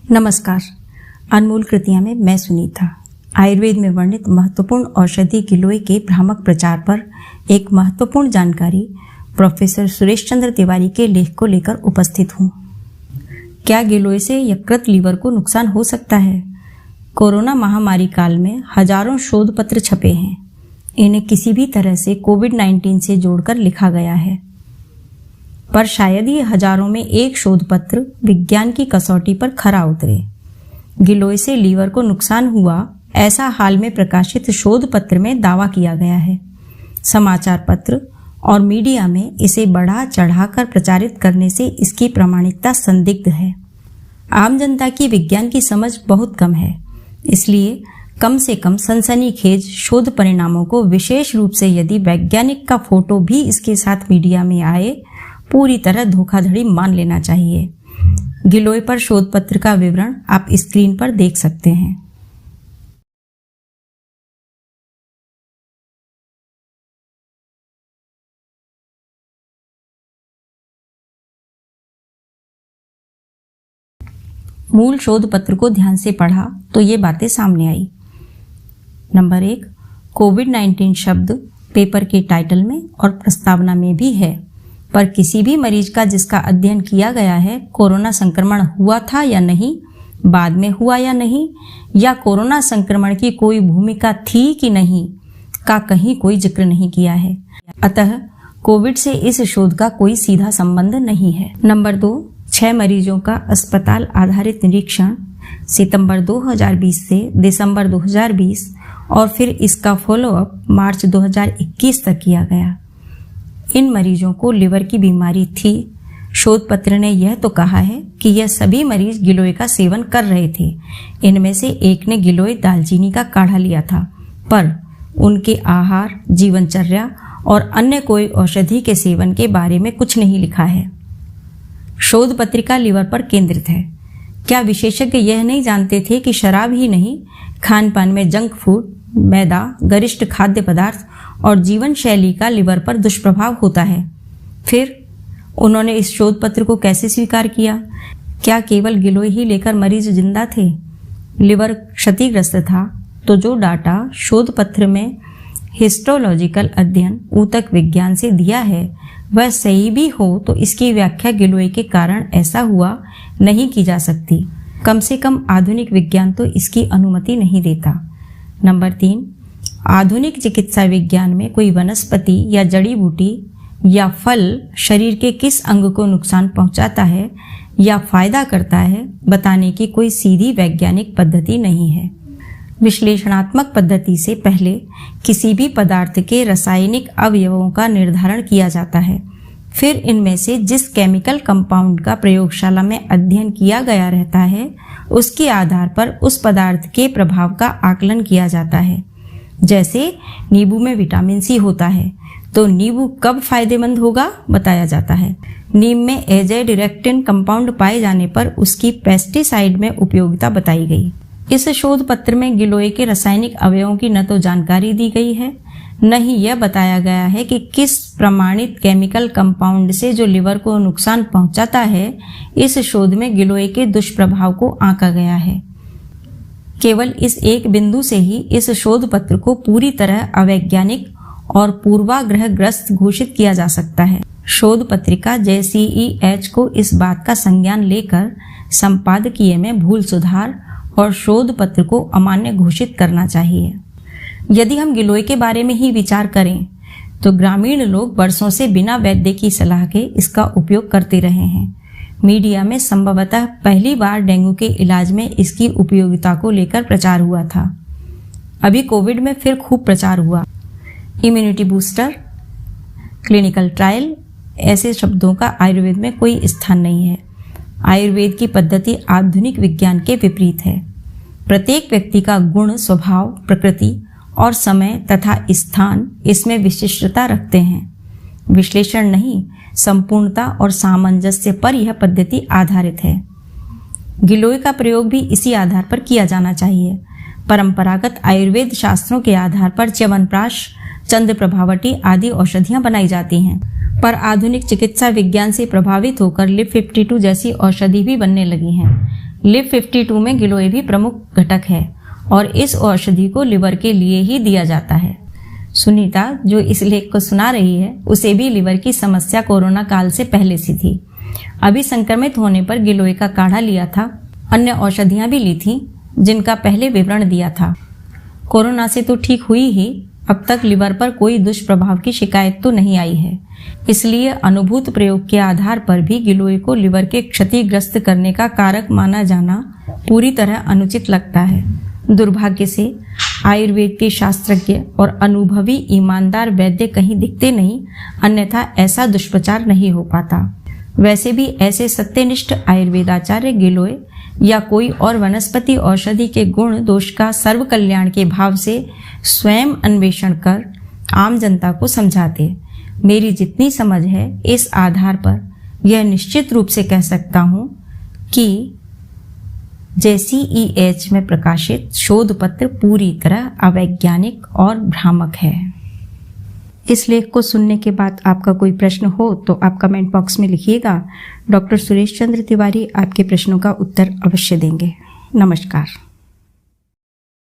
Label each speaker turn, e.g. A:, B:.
A: नमस्कार। अनमोल कृतियां में मैं सुनीता आयुर्वेद में वर्णित महत्वपूर्ण औषधि गिलोय के भ्रामक प्रचार पर एक महत्वपूर्ण जानकारी प्रोफेसर सुरेश चंद्र तिवारी के लेख को लेकर उपस्थित हूँ। क्या गिलोय से यकृत लीवर को नुकसान हो सकता है? कोरोना महामारी काल में हजारों शोध पत्र छपे हैं। इन्हें किसी भी तरह से कोविड-19 से जोड़कर लिखा गया है, पर शायद ही हजारों में एक शोध पत्र विज्ञान की कसौटी पर खरा उतरे। गिलोय से लीवर को नुकसान हुआ, ऐसा हाल में प्रकाशित शोध पत्र में दावा किया गया है। समाचार पत्र और मीडिया में इसे बढ़ा चढ़ाकर प्रचारित करने से इसकी प्रामाणिकता संदिग्ध है। आम जनता की विज्ञान की समझ बहुत कम है, इसलिए कम से कम सनसनीखेज शोध परिणामों को, विशेष रूप से यदि वैज्ञानिक का फोटो भी इसके साथ मीडिया में आए, पूरी तरह धोखाधड़ी मान लेना चाहिए। गिलोय पर शोध पत्र का विवरण आप स्क्रीन पर देख सकते हैं। मूल शोध पत्र को ध्यान से पढ़ा तो ये बातें सामने आई। नंबर 1, कोविड-19 शब्द पेपर के टाइटल में और प्रस्तावना में भी है, पर किसी भी मरीज का जिसका अध्ययन किया गया है, कोरोना संक्रमण हुआ था या नहीं, बाद में हुआ या नहीं, या कोरोना संक्रमण की कोई भूमिका थी कि नहीं, का कहीं कोई जिक्र नहीं किया है। अतः कोविड से इस शोध का कोई सीधा संबंध नहीं है। नंबर 2, 6 मरीजों का अस्पताल आधारित निरीक्षण सितंबर 2020 से दिसंबर 2020 और फिर इसका फॉलोअप मार्च 2021 तक किया गया। इन मरीजों को लिवर की बीमारी थी। शोध पत्र ने यह तो कहा है कि यह सभी मरीज गिलोय का सेवन कर रहे थे। इनमें से एक ने गिलोय दालचीनी का काढ़ा लिया था, पर उनके आहार, जीवनचर्या और अन्य कोई औषधि के सेवन के बारे में कुछ नहीं लिखा है। शोध पत्रिका लिवर पर केंद्रित है। क्या विशेषज्ञ यह नहीं जानते थे कि शराब ही नहीं, खान पान में जंक फूड, मैदा, गरिष्ठ खाद्य पदार्थ और जीवन शैली का लिवर पर दुष्प्रभाव होता है? फिर उन्होंने इस शोध पत्र को कैसे स्वीकार किया? क्या केवल गिलोय ही लेकर मरीज जिंदा थे? लिवर क्षतिग्रस्त था तो जो डाटा शोध पत्र में हिस्टोलॉजिकल अध्ययन ऊतक विज्ञान से दिया है वह सही भी हो तो इसकी व्याख्या गिलोय के कारण ऐसा हुआ नहीं की जा सकती। कम से कम आधुनिक विज्ञान तो इसकी अनुमति नहीं देता। नंबर 3, आधुनिक चिकित्सा विज्ञान में कोई वनस्पति या जड़ी बूटी या फल शरीर के किस अंग को नुकसान पहुंचाता है या फायदा करता है, बताने की कोई सीधी वैज्ञानिक पद्धति नहीं है। विश्लेषणात्मक पद्धति से पहले किसी भी पदार्थ के रासायनिक अवयवों का निर्धारण किया जाता है, फिर इनमें से जिस केमिकल कंपाउंड का प्रयोगशाला में अध्ययन किया गया रहता है उसके आधार पर उस पदार्थ के प्रभाव का आकलन किया जाता है। जैसे नींबू में विटामिन सी होता है तो नींबू कब फायदेमंद होगा बताया जाता है। नीम में एजेडिरेक्टिन कंपाउंड पाए जाने पर उसकी पेस्टिसाइड में उपयोगिता बताई गई। इस शोध पत्र में गिलोय के रासायनिक अवयवों की न तो जानकारी दी गई है, न ही यह बताया गया है कि किस प्रमाणित केमिकल कंपाउंड से जो लिवर को नुकसान पहुंचाता है, इस शोध में गिलोय के दुष्प्रभाव को आंका गया है। केवल इस एक बिंदु से ही इस शोध पत्र को पूरी तरह अवैज्ञानिक और पूर्वाग्रहग्रस्त घोषित किया जा सकता है। शोध पत्रिका JCEH को इस बात का संज्ञान लेकर संपादकीय में भूल सुधार और शोध पत्र को अमान्य घोषित करना चाहिए। यदि हम गिलोय के बारे में ही विचार करें तो ग्रामीण लोग वर्षों से बिना वैद्य की सलाह के इसका उपयोग करते रहे हैं। मीडिया में संभवतः पहली बार डेंगू के इलाज में इसकी उपयोगिता को लेकर प्रचार हुआ था। अभी कोविड में फिर खूब प्रचार हुआ। इम्यूनिटी बूस्टर, क्लिनिकल ट्रायल, ऐसे शब्दों का आयुर्वेद में कोई स्थान नहीं है। आयुर्वेद की पद्धति आधुनिक विज्ञान के विपरीत है। प्रत्येक व्यक्ति का गुण, स्वभाव, प्रकृति और समय तथा स्थान इसमें विशिष्टता रखते हैं। विश्लेषण नहीं, संपूर्णता और सामंजस्य पर यह पद्धति आधारित है। गिलोय का प्रयोग भी इसी आधार पर किया जाना चाहिए। परंपरागत आयुर्वेद शास्त्रों के आधार पर च्यवनप्राश, चंद्र प्रभावटी आदि औषधियां बनाई जाती हैं, पर आधुनिक चिकित्सा विज्ञान से प्रभावित होकर लिप 52 जैसी औषधि भी बनने लगी हैं। लिव 52 में गिलोय भी प्रमुख घटक है और इस औषधि को लिवर के लिए ही दिया जाता है। सुनीता जो इस लेख को सुना रही है उसे भी लिवर की समस्या कोरोना काल से पहले से थी। अभी संक्रमित होने पर गिलोय का काढ़ा लिया था, अन्य औषधियां भी ली थी जिनका पहले विवरण दिया था। कोरोना से तो ठीक हुई ही, अब तक लिवर पर कोई दुष्प्रभाव की शिकायत तो नहीं आई है। इसलिए अनुभूत प्रयोग के आधार पर भी गिलोय को लिवर के क्षतिग्रस्त करने का कारक माना जाना पूरी तरह अनुचित लगता है। दुर्भाग्य से आयुर्वेद के शास्त्रज्ञ और अनुभवी ईमानदार वैद्य कहीं दिखते नहीं, अन्यथा ऐसा दुष्प्रचार नहीं हो पाता। वैसे भी ऐसे सत्यनिष्ठ आयुर्वेदाचार्य गिलोय या कोई और वनस्पति औषधि के गुण दोष का सर्व कल्याण के भाव से स्वयं अन्वेषण कर आम जनता को समझाते। मेरी जितनी समझ है इस आधार पर यह निश्चित रूप से कह सकता हूँ कि JCEH में प्रकाशित शोध पत्र पूरी तरह अवैज्ञानिक और भ्रामक है। इस लेख को सुनने के बाद आपका कोई प्रश्न हो तो आप कमेंट बॉक्स में लिखिएगा। डॉक्टर सुरेश चंद्र तिवारी आपके प्रश्नों का उत्तर अवश्य देंगे। नमस्कार।